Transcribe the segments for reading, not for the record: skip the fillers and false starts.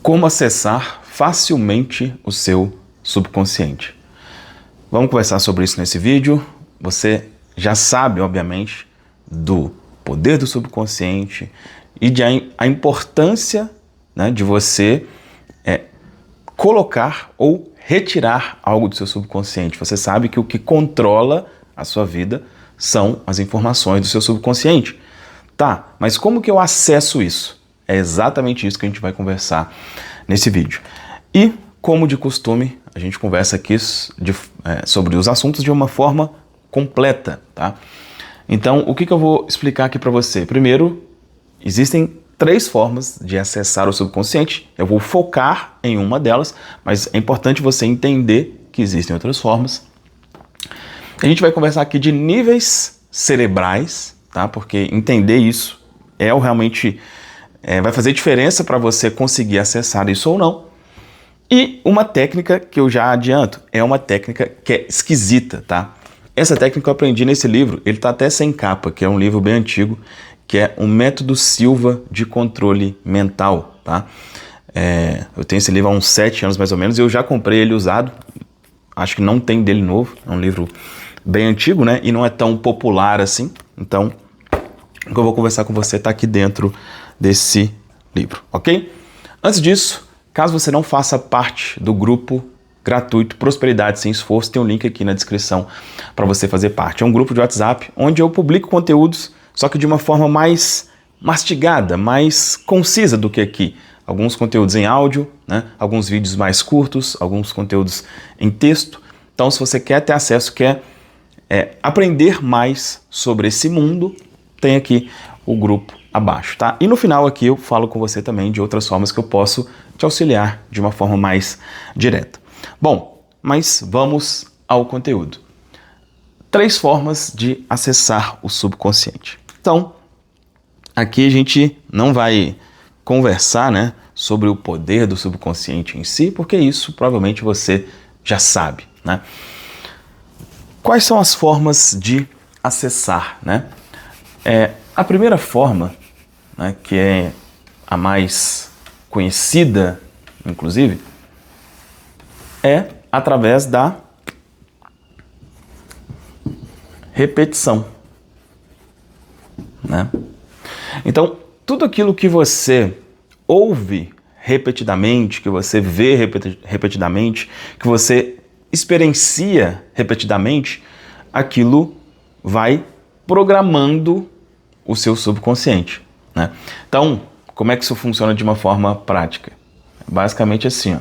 Como acessar facilmente o seu subconsciente. Vamos conversar sobre isso nesse vídeo. Você já sabe, obviamente, do poder do subconsciente e a importância, né, de você colocar ou retirar algo do seu subconsciente. Você sabe que o que controla a sua vida são as informações do seu subconsciente. Tá, mas como que eu acesso isso? É exatamente isso que a gente vai conversar nesse vídeo. E, como de costume, a gente conversa aqui sobre os assuntos de uma forma completa, tá? Então, o que eu vou explicar aqui para você? Primeiro, existem 3 formas de acessar o subconsciente. Eu vou focar em uma delas, mas é importante você entender que existem outras formas. A gente vai conversar aqui de níveis cerebrais, tá? Porque entender isso realmente vai fazer diferença para você conseguir acessar isso ou não. E uma técnica que eu já adianto, é uma técnica que é esquisita, tá? Essa técnica eu aprendi nesse livro, ele tá até sem capa, que é um livro bem antigo, que é o Método Silva de Controle Mental, tá? Eu tenho esse livro há uns 7 anos mais ou menos, e eu já comprei ele usado, acho que não tem dele novo, é um livro bem antigo, né? E não é tão popular assim, então o que eu vou conversar com você tá aqui dentro desse livro, ok? Antes disso, caso você não faça parte do grupo gratuito Prosperidade Sem Esforço, tem um link aqui na descrição para você fazer parte. É um grupo de WhatsApp onde eu publico conteúdos, só que de uma forma mais mastigada, mais concisa do que aqui. Alguns conteúdos em áudio, né? Alguns vídeos mais curtos, alguns conteúdos em texto. Então, se você quer ter acesso, quer aprender mais sobre esse mundo, tem aqui o grupo abaixo, tá? E no final aqui eu falo com você também de outras formas que eu posso te auxiliar de uma forma mais direta. Bom, mas vamos ao conteúdo. 3 formas de acessar o subconsciente. Então, aqui a gente não vai conversar, né, sobre o poder do subconsciente em si, porque isso provavelmente você já sabe, né? Quais são as formas de acessar, né? A primeira forma, né, que é a mais conhecida, inclusive, é através da repetição, né? Então, tudo aquilo que você ouve repetidamente, que você vê repetidamente, que você experiencia repetidamente, aquilo vai programando o seu subconsciente, né? Então, como é que isso funciona de uma forma prática? Basicamente assim, ó.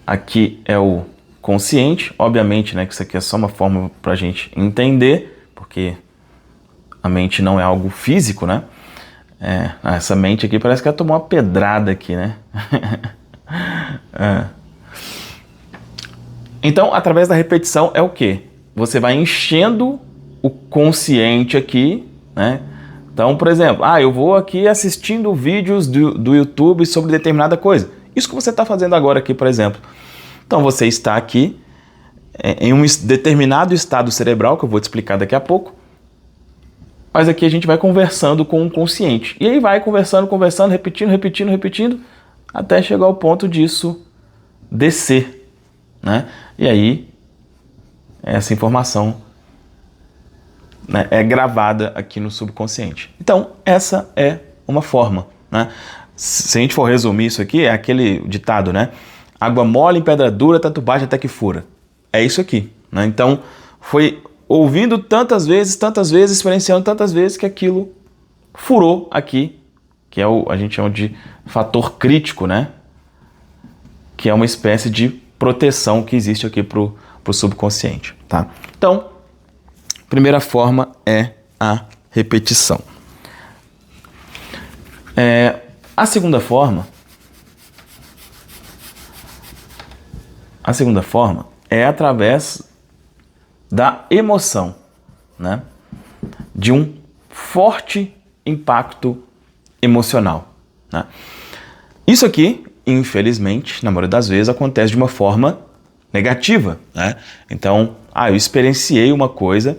Aqui é o consciente, obviamente, né, que isso aqui é só uma forma para a gente entender, porque a mente não é algo físico, né? Essa mente aqui parece que ela tomou uma pedrada aqui, né? Então, através da repetição é o quê? Você vai enchendo o consciente aqui, né? Então, por exemplo, eu vou aqui assistindo vídeos do YouTube sobre determinada coisa. Isso que você está fazendo agora aqui, por exemplo. Então, você está aqui em um determinado estado cerebral, que eu vou te explicar daqui a pouco. Mas aqui a gente vai conversando com o consciente. E aí vai conversando, repetindo, até chegar ao ponto disso descer, né? E aí, essa informação, né, é gravada aqui no subconsciente. Então, essa é uma forma, né? Se a gente for resumir isso aqui, é aquele ditado, né? Água mole em pedra dura, tanto bate até que fura. É isso aqui, né? Então, foi ouvindo tantas vezes, experienciando tantas vezes que aquilo furou aqui, que é a gente chama de fator crítico, né? Que é uma espécie de proteção que existe aqui pro subconsciente, tá? Então, primeira forma é a repetição. A segunda forma é através da emoção, né? De um forte impacto emocional, né? Isso aqui, infelizmente, na maioria das vezes, acontece de uma forma negativa, né? Então, eu experienciei uma coisa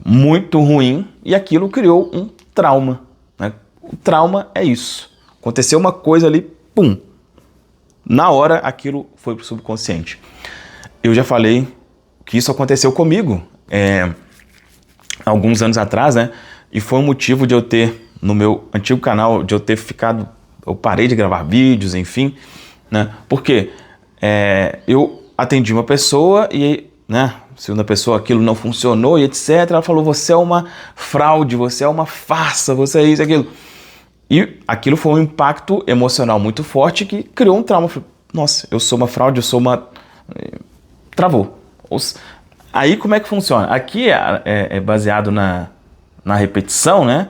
muito ruim e aquilo criou um trauma, né? O trauma é isso. Aconteceu uma coisa ali, pum. Na hora, aquilo foi pro subconsciente. Eu já falei que isso aconteceu comigo alguns anos atrás, né? E foi um motivo de eu ter, no meu antigo canal, de eu ter ficado... Eu parei de gravar vídeos, enfim, né? Porque eu atendi uma pessoa e, né? Segunda pessoa, aquilo não funcionou e etc. Ela falou, você é uma fraude, você é uma farsa, você é isso, aquilo. E aquilo foi um impacto emocional muito forte que criou um trauma. Nossa, eu sou uma fraude, eu sou uma... Travou. Aí como é que funciona? Aqui é baseado na repetição, né?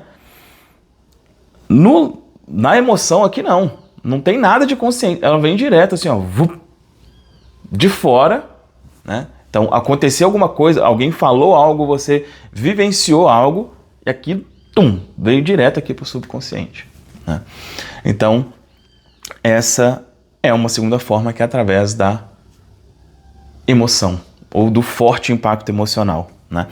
Na emoção aqui não. Não tem nada de consciente. Ela vem direto assim, ó, de fora, né? Então aconteceu alguma coisa, alguém falou algo, você vivenciou algo e aqui, veio direto aqui para o subconsciente, né? Então essa é uma segunda forma, que é através da emoção ou do forte impacto emocional, né?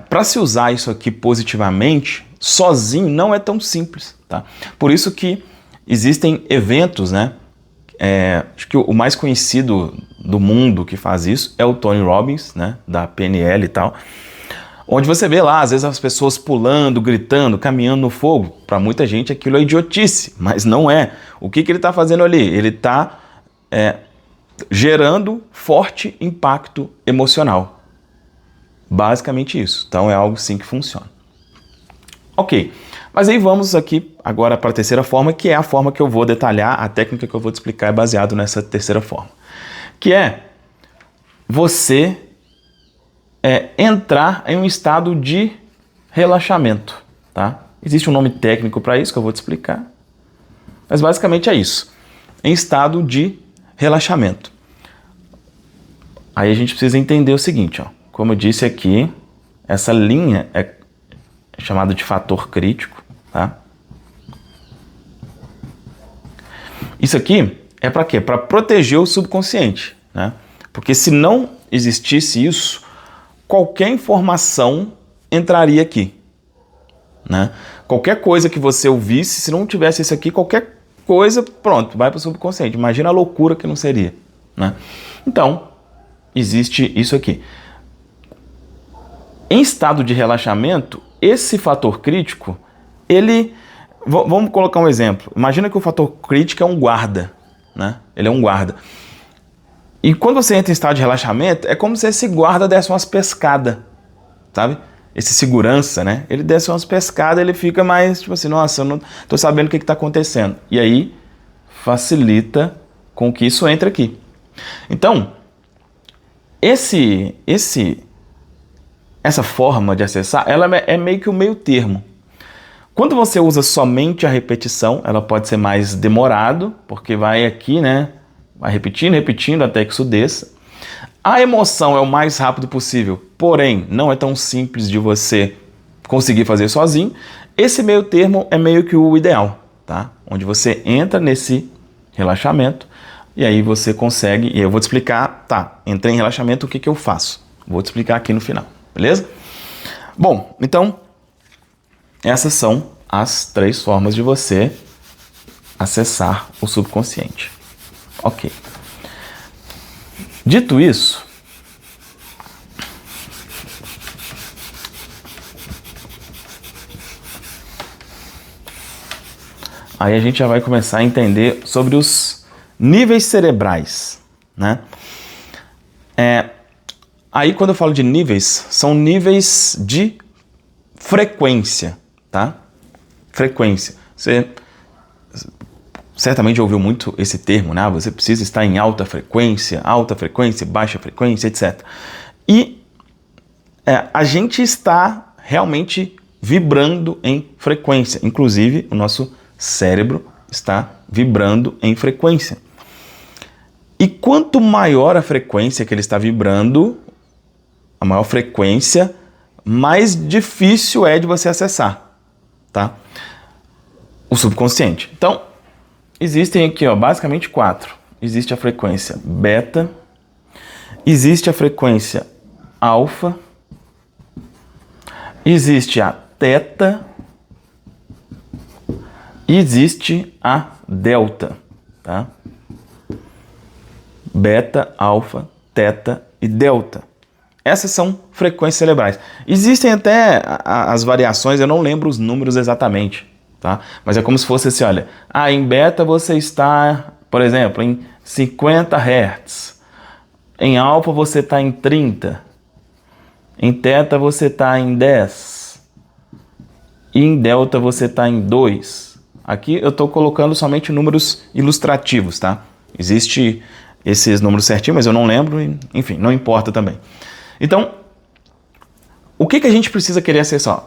Para se usar isso aqui positivamente, sozinho não é tão simples, tá? Por isso que existem eventos, né? Acho que o mais conhecido do mundo que faz isso é o Tony Robbins, né? Da PNL e tal, onde você vê lá, às vezes, as pessoas pulando, gritando, caminhando no fogo. Para muita gente aquilo é idiotice, mas não é. O que ele está fazendo ali? Ele está gerando forte impacto emocional. Basicamente isso. Então é algo sim que funciona. Ok, mas aí vamos aqui agora para a terceira forma, que é a forma que eu vou detalhar, a técnica que eu vou te explicar é baseado nessa terceira forma, que é você entrar em um estado de relaxamento, tá? Existe um nome técnico para isso que eu vou te explicar, mas basicamente é isso, em estado de relaxamento. Aí a gente precisa entender o seguinte, ó, como eu disse aqui, essa linha é chamada de fator crítico, tá? Isso aqui é para quê? Para proteger o subconsciente, né? Porque se não existisse isso, qualquer informação entraria aqui, né? Qualquer coisa que você ouvisse, se não tivesse isso aqui, qualquer coisa, pronto, vai para o subconsciente. Imagina a loucura que não seria, né? Então, existe isso aqui. Em estado de relaxamento, esse fator crítico, ele... Vamos colocar um exemplo. Imagina que o fator crítico é um guarda, né? Ele é um guarda. E quando você entra em estado de relaxamento, é como se esse guarda desse umas pescadas, sabe? Esse segurança, né? Ele desce umas pescadas, ele fica mais, tipo assim, nossa, eu não tô sabendo o que está acontecendo. E aí, facilita com que isso entre aqui. Então, essa forma de acessar, ela é meio que o meio termo. Quando você usa somente a repetição, ela pode ser mais demorado, porque vai aqui, né? Vai repetindo, repetindo até que isso desça. A emoção é o mais rápido possível, porém, não é tão simples de você conseguir fazer sozinho. Esse meio termo é meio que o ideal, tá? Onde você entra nesse relaxamento e aí você consegue, e eu vou te explicar, tá, entrei em relaxamento, o que eu faço? Vou te explicar aqui no final, beleza? Bom, então, essas são as 3 formas de você acessar o subconsciente. Ok. Dito isso, aí a gente já vai começar a entender sobre os níveis cerebrais, né? Aí quando eu falo de níveis, são níveis de frequência, tá? Frequência. Você certamente ouviu muito esse termo, né? Você precisa estar em alta frequência, baixa frequência, etc. E a gente está realmente vibrando em frequência. Inclusive, o nosso cérebro está vibrando em frequência. E quanto maior a frequência que ele está vibrando, a maior frequência, mais difícil é de você acessar, tá? O subconsciente. Então, existem aqui, ó, basicamente 4. Existe a frequência beta, existe a frequência alfa, existe a teta E existe a delta, tá? Beta, alfa, teta e delta. Essas são frequências cerebrais. Existem até as variações, eu não lembro os números exatamente, tá? Mas é como se fosse assim, olha, em beta você está, por exemplo, em 50 Hz. Em alfa você está em 30. Em teta você está em 10. E em delta você está em 2. Aqui eu estou colocando somente números ilustrativos, tá? Existe esses números certinhos, mas eu não lembro, enfim, não importa também. Então, o que a gente precisa querer acessar?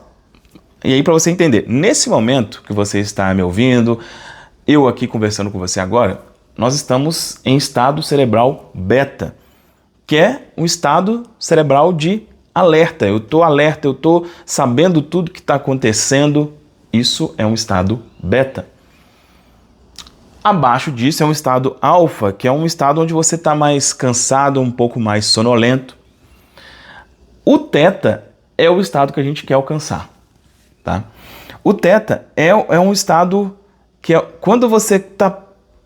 E aí, para você entender, nesse momento que você está me ouvindo, eu aqui conversando com você agora, nós estamos em estado cerebral beta, que é um estado cerebral de alerta. Eu estou alerta, eu estou sabendo tudo que está acontecendo. Isso é um estado beta. Abaixo disso é um estado alfa, que é um estado onde você está mais cansado, um pouco mais sonolento. O teta é o estado que a gente quer alcançar, tá? O teta é um estado que é quando você está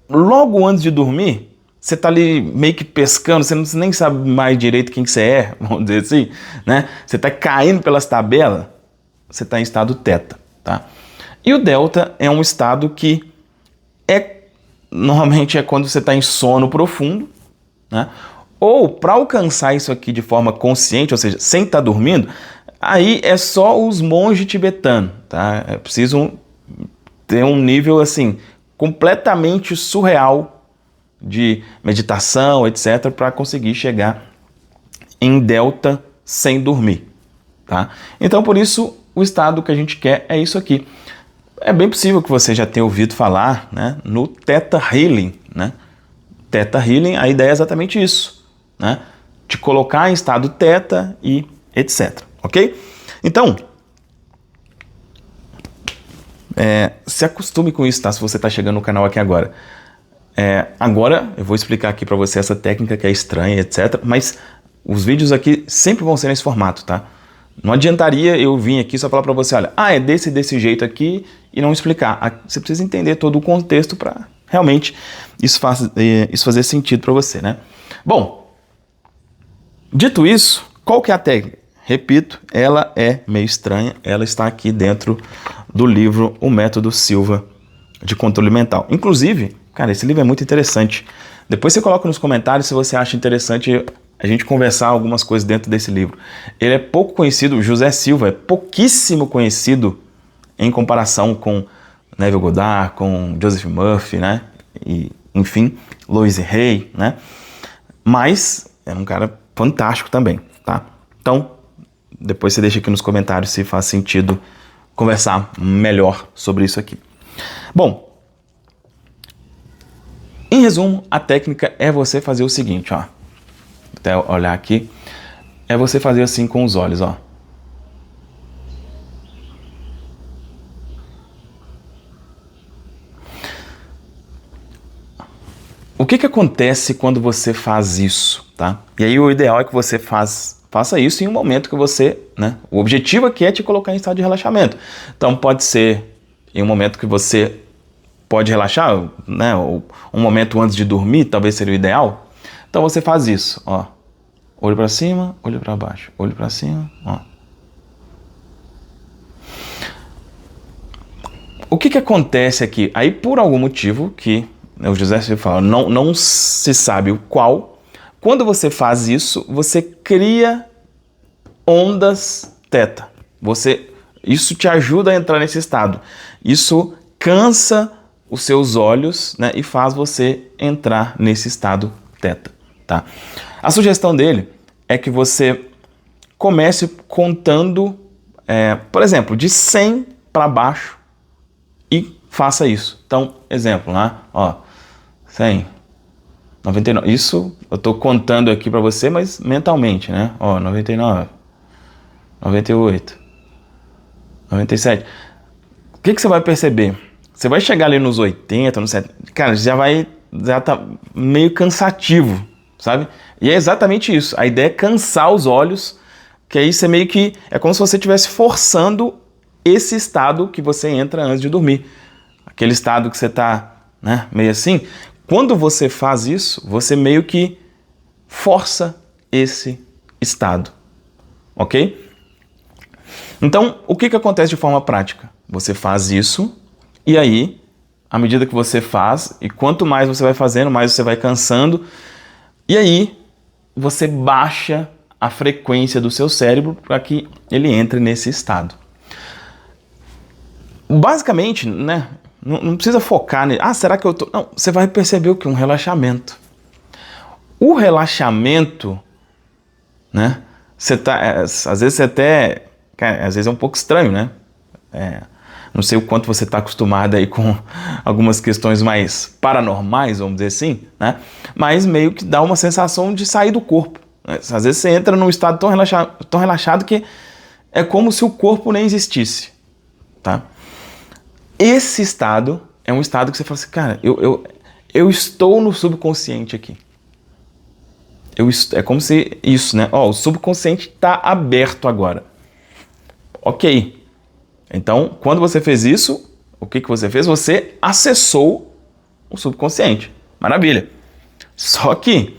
logo antes de dormir, você está ali meio que pescando, você nem sabe mais direito quem que você é, vamos dizer assim, né? Você está caindo pelas tabelas, você está em estado teta, tá? E o delta é um estado que normalmente é quando você está em sono profundo, né? Ou para alcançar isso aqui de forma consciente, ou seja, sem estar dormindo, aí é só os monges tibetanos, tá? É preciso ter um nível assim completamente surreal de meditação, etc, para conseguir chegar em delta sem dormir, tá? Então por isso o estado que a gente quer é isso aqui. É bem possível que você já tenha ouvido falar, né, no Theta Healing, né? Theta Healing, a ideia é exatamente isso, né? Te colocar em estado teta e etc, ok? Então, se acostume com isso, tá? Se você está chegando no canal aqui agora. Agora eu vou explicar aqui para você essa técnica que é estranha, etc. Mas os vídeos aqui sempre vão ser nesse formato, tá? Não adiantaria eu vir aqui só falar para você, olha, é desse jeito aqui e não explicar. Você precisa entender todo o contexto para realmente isso fazer sentido para você, né? Bom, dito isso, qual que é a técnica? Repito, ela é meio estranha, ela está aqui dentro do livro O Método Silva de Controle Mental. Inclusive, cara, esse livro é muito interessante. Depois você coloca nos comentários se você acha interessante a gente conversar algumas coisas dentro desse livro. Ele é pouco conhecido, o José Silva é pouquíssimo conhecido em comparação com Neville Goddard, com Joseph Murphy, né? E, enfim, Louise Hay, né? Mas é um cara fantástico também, tá? Então, depois você deixa aqui nos comentários se faz sentido conversar melhor sobre isso aqui. Bom, em resumo, a técnica é você fazer o seguinte, ó. Até olhar aqui, é você fazer assim com os olhos, ó. O que acontece quando você faz isso, tá? E aí o ideal é que você faça isso em um momento que você, né? O objetivo aqui é te colocar em estado de relaxamento. Então pode ser em um momento que você pode relaxar, né? Ou um momento antes de dormir, talvez seria o ideal. Então você faz isso, ó. Olho para cima, olho para baixo, olho para cima, ó. O que acontece aqui? Aí por algum motivo que o José Silva fala, não se sabe o qual, quando você faz isso, você cria ondas teta. Isso te ajuda a entrar nesse estado. Isso cansa os seus olhos, né, e faz você entrar nesse estado teta, tá? A sugestão dele é que você comece contando, por exemplo, de 100 para baixo e faça isso. Então, exemplo, né? Ó, 100, 99. Isso eu estou contando aqui para você, mas mentalmente, né? Ó, 99, 98, 97. O que você vai perceber? Você vai chegar ali nos 80, nos 70, cara, já tá meio cansativo, sabe? E é exatamente isso. A ideia é cansar os olhos, que aí você meio que é como se você estivesse forçando esse estado que você entra antes de dormir. aquele estado que você está, né, meio assim. Quando você faz isso, você meio que força esse estado, ok? Então, o que acontece de forma prática? Você faz isso e aí, à medida que você faz, e quanto mais você vai fazendo, mais você vai cansando, e aí você baixa a frequência do seu cérebro para que ele entre nesse estado. Basicamente, né, não precisa focar nele. Ah, será que eu tô... Não, você vai perceber o que? Um relaxamento. O relaxamento, né, você tá... Às vezes você até... Cara, às vezes é um pouco estranho, né? Não sei o quanto você está acostumado aí com algumas questões mais paranormais, vamos dizer assim, né? Mas meio que dá uma sensação de sair do corpo. Às vezes você entra num estado tão relaxado que é como se o corpo nem existisse, tá? Esse estado é um estado que você fala assim, cara, eu estou no subconsciente aqui. É como se isso, né? Ó, o subconsciente está aberto agora. Ok. Então, quando você fez isso, o que você fez? Você acessou o subconsciente. Maravilha. Só que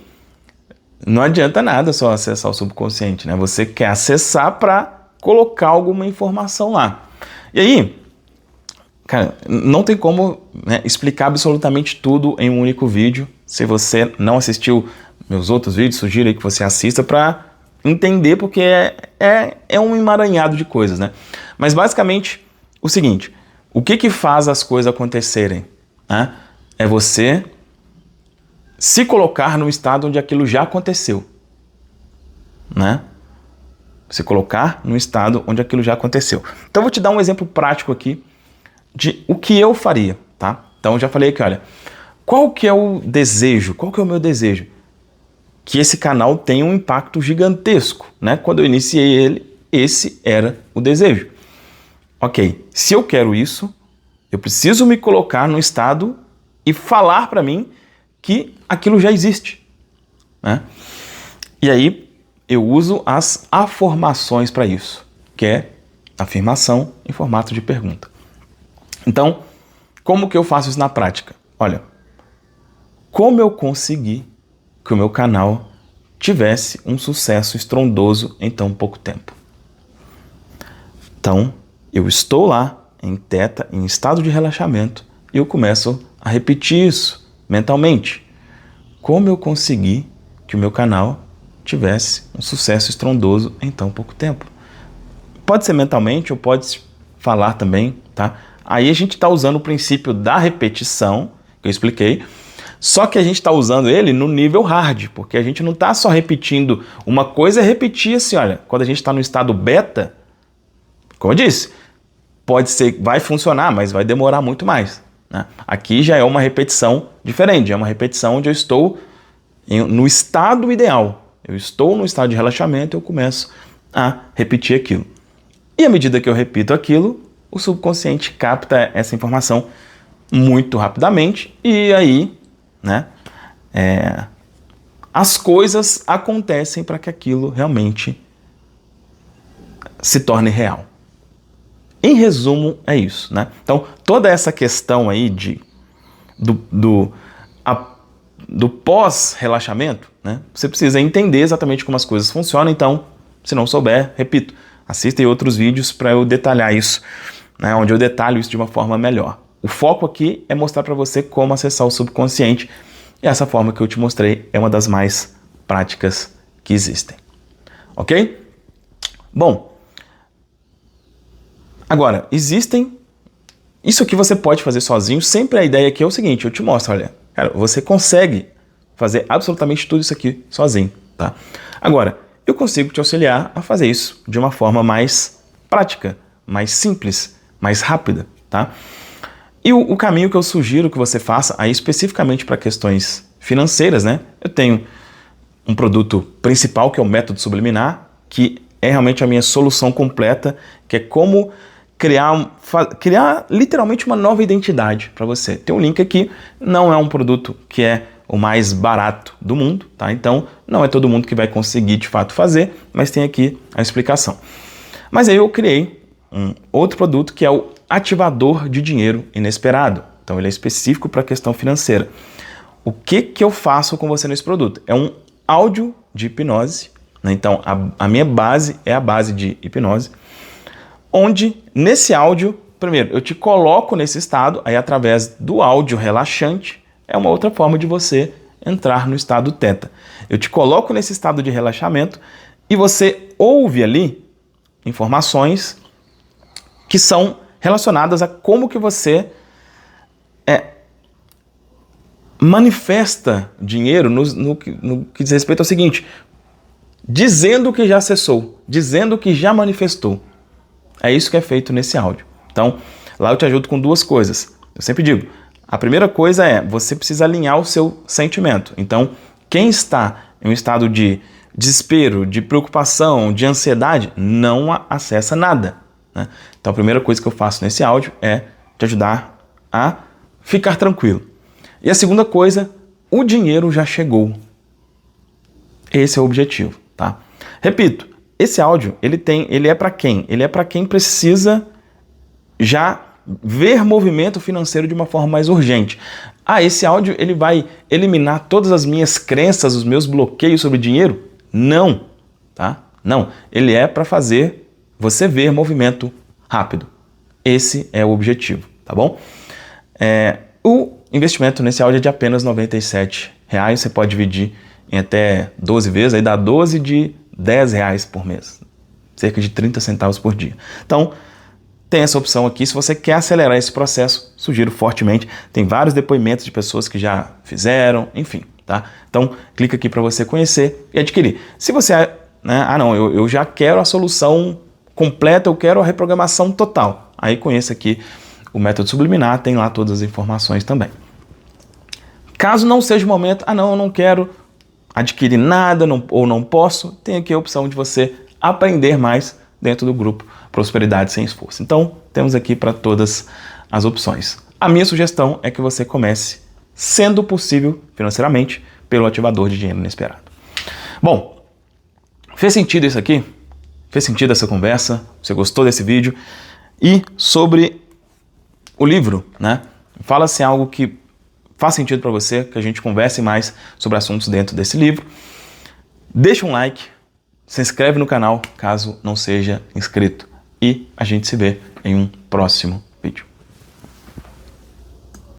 não adianta nada só acessar o subconsciente, né? Você quer acessar para colocar alguma informação lá. E aí, cara, não tem como, né, explicar absolutamente tudo em um único vídeo. Se você não assistiu meus outros vídeos, sugiro aí que você assista para entender, porque é um emaranhado de coisas, né? Mas basicamente o seguinte, o que faz as coisas acontecerem, né? É você se colocar no estado onde aquilo já aconteceu, né? Se colocar no estado onde aquilo já aconteceu. Então eu vou te dar um exemplo prático aqui de o que eu faria, tá? Então eu já falei aqui, olha, qual que é o desejo? Qual que é o meu desejo? Que esse canal tenha um impacto gigantesco, né? Quando eu iniciei ele, esse era o desejo. Ok, se eu quero isso, eu preciso me colocar no estado e falar para mim que aquilo já existe, né? E aí eu uso as afirmações para isso, que é afirmação em formato de pergunta. Então, como que eu faço isso na prática? Olha, como eu consegui que o meu canal tivesse um sucesso estrondoso em tão pouco tempo? Então, eu estou lá em teta, em estado de relaxamento, e eu começo a repetir isso mentalmente. Como eu consegui que o meu canal tivesse um sucesso estrondoso em tão pouco tempo? Pode ser mentalmente ou pode falar também, tá? Aí a gente está usando o princípio da repetição, que eu expliquei, só que a gente está usando ele no nível hard, porque a gente não está só repetindo uma coisa, é repetir assim, olha, quando a gente está no estado beta, como eu disse, pode ser, vai funcionar, mas vai demorar muito mais, né? Aqui já é uma repetição diferente, é uma repetição onde eu estou no estado ideal. Eu estou no estado de relaxamento e eu começo a repetir aquilo. E à medida que eu repito aquilo, o subconsciente capta essa informação muito rapidamente e aí, né, as coisas acontecem para que aquilo realmente se torne real. Em resumo, é isso, né? Então, toda essa questão aí do pós-relaxamento, né? Você precisa entender exatamente como as coisas funcionam. Então, se não souber, repito, assista aí outros vídeos para eu detalhar isso, né? Onde eu detalho isso de uma forma melhor. O foco aqui é mostrar para você como acessar o subconsciente, e essa forma que eu te mostrei é uma das mais práticas que existem. Ok? Bom, agora, existem... Isso aqui você pode fazer sozinho. Sempre a ideia aqui é o seguinte, eu te mostro, olha, cara, você consegue fazer absolutamente tudo isso aqui sozinho, tá? Agora, eu consigo te auxiliar a fazer isso de uma forma mais prática, mais simples, mais rápida, tá? E o caminho que eu sugiro que você faça, aí especificamente para questões financeiras, né? Eu tenho um produto principal, que é o método subliminar, que é realmente a minha solução completa, que é como criar literalmente uma nova identidade para você. Tem um link aqui, não é um produto que é o mais barato do mundo, tá? Então, não é todo mundo que vai conseguir de fato fazer, mas tem aqui a explicação. Mas aí eu criei um outro produto que é o ativador de dinheiro inesperado. Então ele é específico para a questão financeira. O que eu faço com você nesse produto? É um áudio de hipnose, né? Então a minha base é a base de hipnose, onde nesse áudio, primeiro, eu te coloco nesse estado, aí através do áudio relaxante, é uma outra forma de você entrar no estado teta. Eu te coloco nesse estado de relaxamento e você ouve ali informações que são relacionadas a como que você manifesta dinheiro no que diz respeito ao seguinte: dizendo que já acessou, dizendo que já manifestou. É isso que é feito nesse áudio. Então, lá eu te ajudo com duas coisas. Eu sempre digo, a primeira coisa é, você precisa alinhar o seu sentimento. Então, quem está em um estado de desespero, de preocupação, de ansiedade, não acessa nada, né? Então, a primeira coisa que eu faço nesse áudio é te ajudar a ficar tranquilo. E a segunda coisa, o dinheiro já chegou. Esse é o objetivo, tá? Repito, esse áudio, ele é para quem? Ele é para quem precisa já ver movimento financeiro de uma forma mais urgente. Esse áudio ele vai eliminar todas as minhas crenças, os meus bloqueios sobre dinheiro? Não, tá? Não, ele é para fazer você ver movimento rápido. Esse é o objetivo, tá bom? O investimento nesse áudio é de apenas R$ 97. Você pode dividir em até 12 vezes, aí dá 12 de R$10 por mês, cerca de 30 centavos por dia. Então, tem essa opção aqui. Se você quer acelerar esse processo, sugiro fortemente. Tem vários depoimentos de pessoas que já fizeram, enfim, tá? Então, clica aqui para você conhecer e adquirir. Se você, eu já quero a solução completa, eu quero a reprogramação total. Aí conheça aqui o método subliminar, tem lá todas as informações também. Caso não seja o momento, eu não quero adquirir nada ou não posso, tem aqui a opção de você aprender mais dentro do grupo Prosperidade Sem Esforço. Então, temos aqui para todas as opções. A minha sugestão é que você comece, sendo possível financeiramente, pelo ativador de dinheiro inesperado. Bom, fez sentido isso aqui? Fez sentido essa conversa? Você gostou desse vídeo? E sobre o livro, né? Fala-se algo que faz sentido para você, que a gente converse mais sobre assuntos dentro desse livro. Deixa um like, se inscreve no canal caso não seja inscrito e a gente se vê em um próximo